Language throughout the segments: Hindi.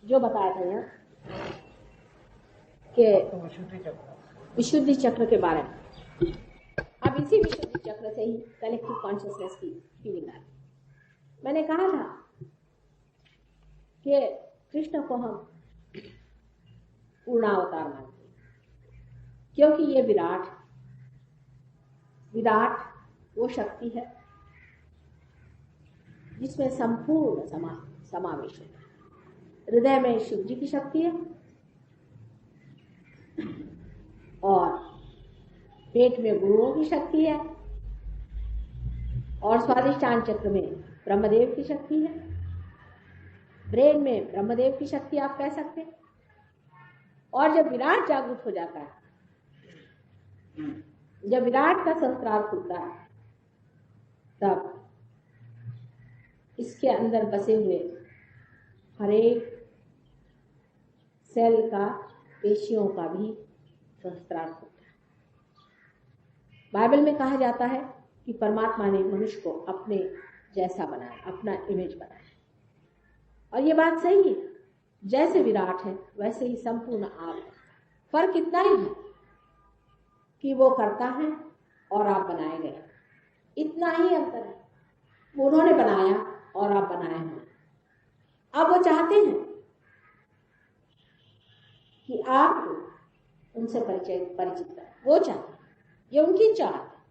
जो बताया था यहाँ कि विशुद्धि चक्र के बारे में, अब इसी विशुद्धि चक्र से ही कलेक्टिव कॉन्शियसनेस की फीलिंग आ रही। मैंने कहा था कि कृष्ण को हम पूर्णावतार मानते हैं, क्योंकि ये विराट वो शक्ति है जिसमें संपूर्ण समावेश होता है। हृदय में शिव जी की शक्ति है और पेट में गुरुओं की शक्ति है और स्वादिष्टान चक्र में ब्रह्मदेव की शक्ति है, ब्रेन में ब्रह्मदेव की शक्ति आप कह सकते हैं। और जब विराट जागृत हो जाता है, जब विराट का सहस्त्रार खुलता है, तब इसके अंदर बसे हुए हर एक सेल का, पेशियों का भी सहस्त्रार खुलता है। बाइबल में कहा जाता है कि परमात्मा ने मनुष्य को अपने जैसा बनाया, अपना इमेज बनाया। और ये बात सही है, जैसे विराट है वैसे ही संपूर्ण आप। फर्क इतना ही है कि वो करता है और आप बनाए गए, इतना ही अंतर है। उन्होंने बनाया और आप बनाए हैं। अब वो चाहते हैं कि आप उनसे परिचित करें, वो चाहते हैं, ये उनकी चाहत है,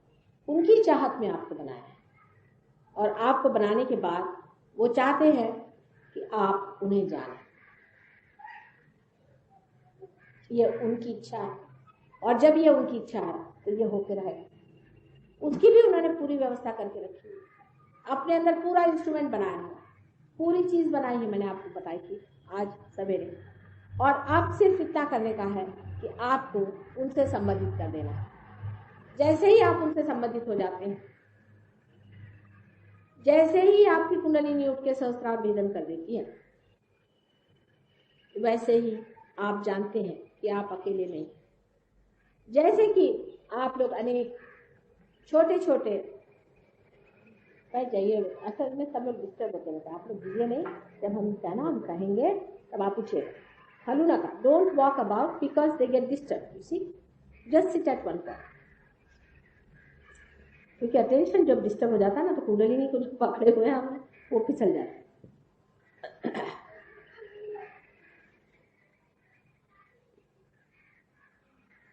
उनकी चाहत में आपको बनाया है। और आपको बनाने के बाद वो चाहते हैं कि आप उन्हें जानें, ये उनकी इच्छा है। और जब ये उनकी इच्छा है तो ये होकर रहेगा। उसकी भी उन्होंने पूरी व्यवस्था करके रखी है, अपने अंदर पूरा इंस्ट्रूमेंट बनाया है, पूरी चीज बनाई है, मैंने आपको बताई थी आज सवेरे। और आप सिर्फ इतना करने का है कि आपको उनसे संबंधित कर देना है। जैसे ही आप उनसे संबंधित हो जाते हैं, जैसे ही आपकी कुंडलिनी उठ के सहस्त्रार भेदन कर देती है, वैसे ही आप जानते हैं कि आप अकेले नहीं। जैसे कि आप लोग अनेक छोटे छोटे बैठ जाइए, असल में सब लोग डिस्टर्ब होते रहते हैं। आप लोग दीजिए नहीं, जब हम कहना हम कहेंगे तब आप पूछिएगा। हलूना का don't walk about because they get disturb, you see, just sit at one point. क्योंकि अटेंशन जब डिस्टर्ब हो जाता है ना, तो कुंडलिनी को जो पकड़े हुए हैं हमने, वो फिसल जाता है।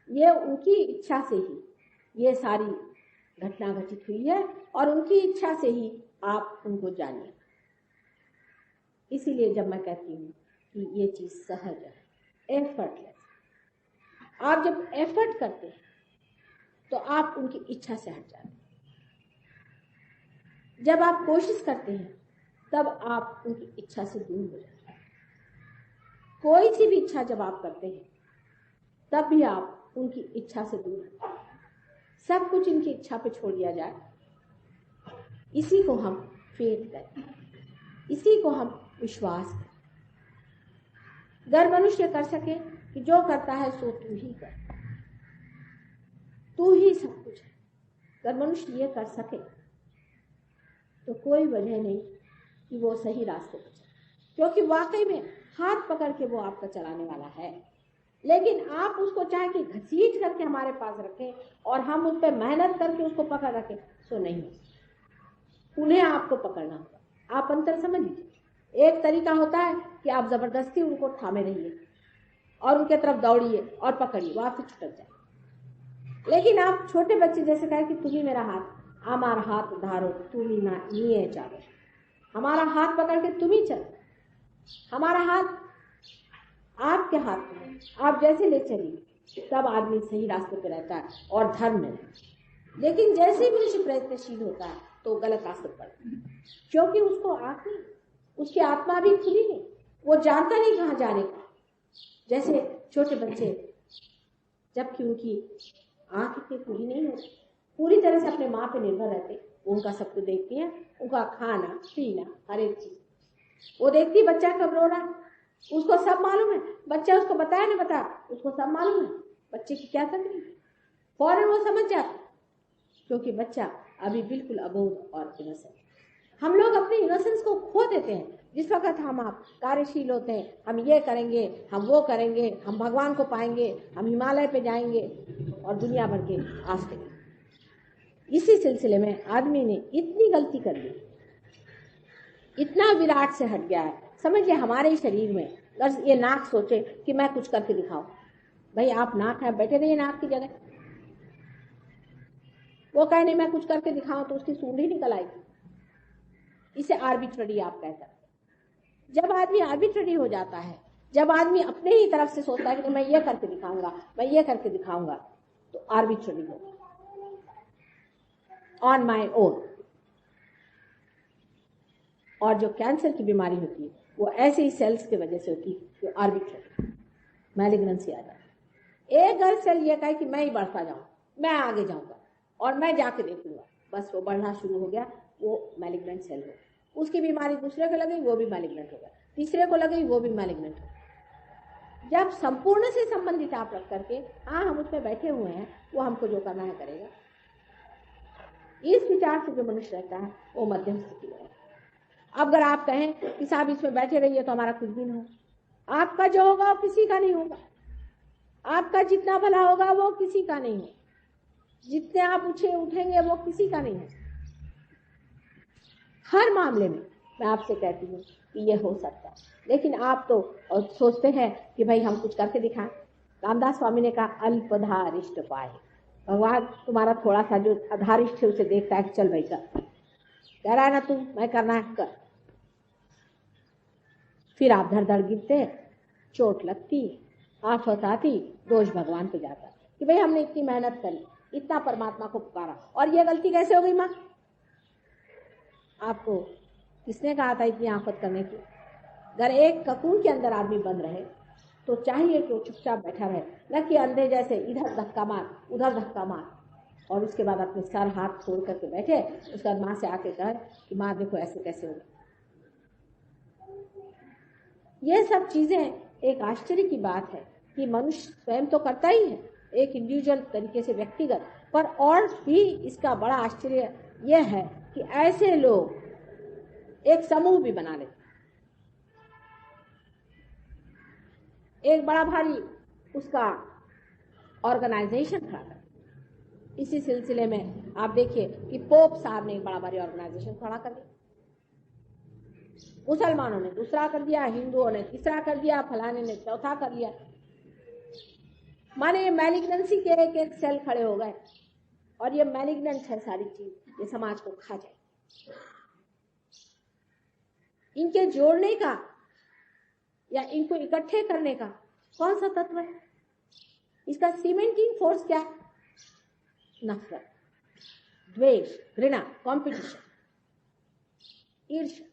ये उनकी इच्छा से ही ये सारी घटना घटित हुई है और उनकी इच्छा से ही आप उनको जानिए। इसीलिए जब मैं कहती हूँ कि ये चीज सहज है, एफर्टलेस, आप जब एफर्ट करते हैं तो आप उनकी इच्छा से हट जाते हैं। जब आप कोशिश करते हैं तब आप उनकी इच्छा से दूर हो जाते हैं। कोई सी भी इच्छा जब आप करते हैं तब भी आप उनकी इच्छा से दूर हटते हैं। सब कुछ इनकी इच्छा पे छोड़ दिया जाए, इसी को हम फेथ कहते हैं, इसी को हम विश्वास कहते हैं। अगर मनुष्य कर सके कि जो करता है सो तू ही कर, तू ही सब कुछ है, अगर मनुष्य ये कर सके तो कोई वजह नहीं कि वो सही रास्ते पर चले, क्योंकि वाकई में हाथ पकड़ के वो आपका चलाने वाला है। लेकिन आप उसको चाहे कि घसीट करके हमारे पास रखें और हम उस पर मेहनत करके उसको पकड़ रखें, सो नहीं हो। उन्हें आपको पकड़ना होगा। आप अंतर समझ लीजिए। एक तरीका होता है कि आप जबरदस्ती उनको थामे रहिए और उनके तरफ दौड़िए और पकड़िए, वो आपसे छुटक जाए। लेकिन आप छोटे बच्चे जैसे कहे कि तुम ही मेरा हाथ, हमारा हाथ धारो, तुम ही ना ये चाहो, हमारा हाथ पकड़ के तुम ही चलो, हमारा हाथ आपके हाथ में, आप जैसे ले चलिए तब आदमी सही रास्ते पे रहता है और धर्म में। लेकिन जैसे ही मनुष्य प्रयत्नशील होता है तो गलत रास्ते पर पड़ता है, क्योंकि उसको आंख नहीं, उसकी आत्मा भी खुली नहीं, वो जानता नहीं कहाँ जाने का। जैसे छोटे बच्चे, जबकि उनकी आंख इतनी खुली नहीं होती, पूरी तरह से अपने माँ पे निर्भर रहते, वो उनका सब कुछ देखती है, उनका खाना पीना हर एक चीज वो देखती। बच्चा कब रो रहा है उसको सब मालूम है, बच्चा उसको बताया नहीं बता, उसको सब मालूम है बच्चे की क्या तकलीफ, फौरन वो समझ जाता, क्योंकि बच्चा अभी बिल्कुल अबोध और इनोसेंट। हम लोग अपने इनोसेंस को खो देते हैं जिस वक्त हम आप कार्यशील होते हैं, हम ये करेंगे, हम वो करेंगे, हम भगवान को पाएंगे, हम हिमालय पे जाएंगे और दुनिया भर के आस्ते। इसी सिलसिले में आदमी ने इतनी गलती कर दी, इतना विराट से हट गया है। समझिए हमारे शरीर में अगर ये नाक सोचे कि मैं कुछ करके दिखाऊं, भाई आप नाक है, बैठे रहिए नाक की जगह। वो कहे नहीं मैं कुछ करके दिखाऊं तो उसकी सूंड ही निकल आएगी। इसे आर्बिट्ररी आप कह सकते हैं। जब आदमी आर्बिट्ररी हो जाता है, जब आदमी अपने ही तरफ से सोचता है कि मैं ये करके दिखाऊंगा, मैं ये करके दिखाऊंगा, तो आर्बिट्ररी हो, ऑन माई ओन। और जो कैंसर की बीमारी होती है वो ऐसे ही सेल्स की वजह से होती है जो आर्बिट्ररी मैलिग्नेंसी आ जाती है। एक अगर सेल ये कहे कि मैं ही बढ़ता जाऊं, मैं आगे जाऊंगा और मैं जाके देखूंगा, बस वो बढ़ना शुरू हो गया, वो मैलिग्नेंट सेल हो। उसकी बीमारी दूसरे को लगी, वो भी मैलिग्नेंट हो गया, तीसरे को लगी, वो भी मैलिग्नेंट हो गया। जब संपूर्ण से संबंधित आप रख करके हाँ हम उसमें बैठे हुए हैं, वो हमको जो करना है करेगा, इस विचार से जो मनुष्य रहता है वो मध्यम स्थिति में है। अब अगर आप कहें कि साहब इसमें बैठे रहिए तो हमारा कुछ भी नहीं हो, आपका जो होगा वो किसी का नहीं होगा, आपका जितना भला होगा वो किसी का नहीं है, जितने आप उठेंगे वो किसी का नहीं है। हर मामले में मैं आपसे कहती हूँ कि ये हो सकता है, लेकिन आप तो सोचते हैं कि भाई हम कुछ करके दिखाएं। रामदास स्वामी ने कहा अल्पधारिष्ट पाए, भगवान तुम्हारा थोड़ा सा जो अधारिष्ट है उसे देखता है, चल भाई कर, कह रहा है ना तू, मैं करना है कर। फिर आप धड़ धड़ गिरते, चोट लगती, आफत आती, दोष भगवान पे जाता कि भाई हमने इतनी मेहनत करी, इतना परमात्मा को पुकारा और ये गलती कैसे हो गई माँ? आपको किसने कहा था इतनी आफत करने की? अगर एक ककून के अंदर आदमी बंद रहे तो चाहिए कि वो चुपचाप बैठा रहे, न कि अंधे जैसे इधर धक्का मार उधर धक्का मार और उसके बाद अपने सर हाथ छोड़ करके बैठे, उसके बाद माँ से आके कहे कि माँ देखो ऐसे कैसे हो। ये सब चीजें एक आश्चर्य की बात है कि मनुष्य स्वयं तो करता ही है एक इंडिविजुअल तरीके से, व्यक्तिगत, पर और भी इसका बड़ा आश्चर्य यह है कि ऐसे लोग एक समूह भी बना लेते, एक बड़ा भारी उसका ऑर्गेनाइजेशन खड़ा कर। इसी सिलसिले में आप देखिए कि पोप साहब ने एक बड़ा भारी ऑर्गेनाइजेशन खड़ा कर दिया, मुसलमानों ने दूसरा कर दिया, हिंदुओं ने तीसरा कर दिया, फलाने ने चौथा कर लिया। माने मैलिग्नेंसी के एक एक सेल खड़े हो गए और ये मैलिग्नेंट है सारी चीज, ये समाज को खा जाए। इनके जोड़ने का या इनको इकट्ठे करने का कौन सा तत्व है? इसका सीमेंटिंग फोर्स क्या है? नफरत, द्वेष, घृणा, कंपटीशन, ईर्ष्या।